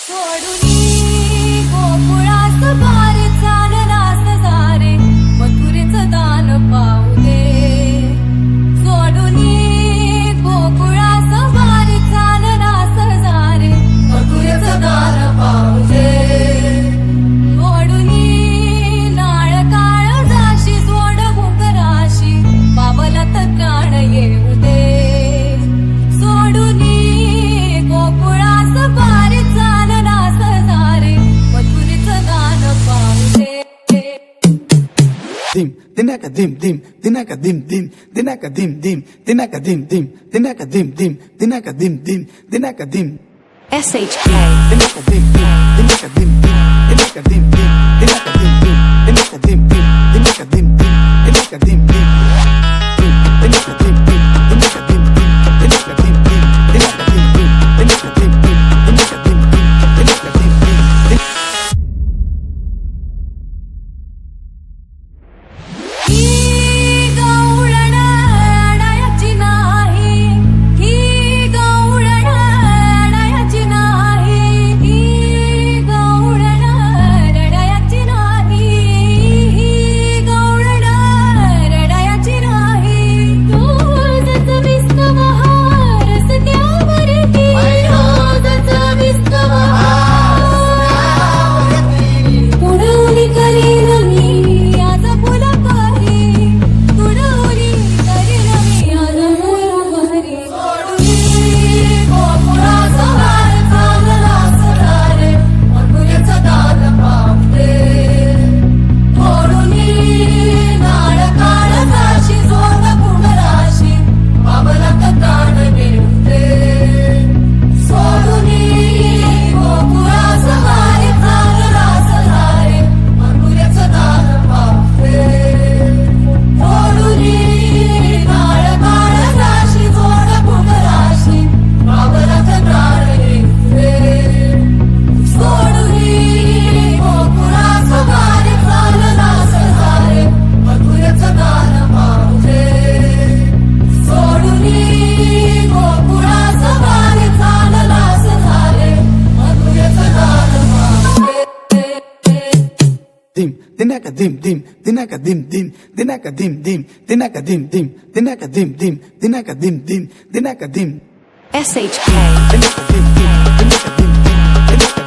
सोडूनी गोकुळास बारे चाललास सारे मथुरेचं दान पाहू दे. सोडूनी गोकुळास बारे चाललास सारे मथुरेचं दान पाहू दे. सोडूनी नाळ काळ जाशी सोड भुकराशी पावलात प्राण येऊ दे. सोडूनी गोकुळास बारे चाललास सारे मथुरेचं दान पाहू दे. dim dinaka dim dim dinaka dim dim dinaka dim dim dinaka dim dim dinaka dim dim dinaka dim dim dinaka dim SHK dinaka dim dim dinaka dim dim dinaka dim dim dinaka dim dim dinaka dim dim dinaka dim dim dinaka dim dim dinaka dim dim dinaka dim dim dinaka dim dim dinaka dim dim dinaka dim dim dinaka dim dim dinaka dim dim. ही गवळण अडायाची नाही, ही गवळण अडायाची नाही, ही गवळण रडायाची नाही, ही गवळण रडायाची नाही. रोजच विस्तव हार रस्त्यावरती, रोजच विस्तव तुडवली करीन मी आज फुलकारी, तुडवली करीन मी आज फुलकारी. सोडूनी गोकुळास बार चाललास सारे मथुरेचं दान पाहू दे. सोडूनी नाळ काळ जाशी सोड भुकराशी पावलात प्राण येऊ दे. सोडूनी गोकुळास बार चाललास सारे मथुरेचं दान पाहू दे. सोडूनी नाळ काळ जाशी सोड भुकराशी पावलात प्राण येऊ दे. सोडूनी गोकुळास बार चाललास सारे मथुरेचं दान पाहू दे. सोडूनी गोकुळास बार चाललास सारे मथुरेचं दान पाहू दे. dim dinaka dim dim dinaka dim dim dinaka dim dim dinaka dim dim dinaka dim dim dinaka dim dim dinaka dim SHK dinaka dim dim dinaka dim dim dinaka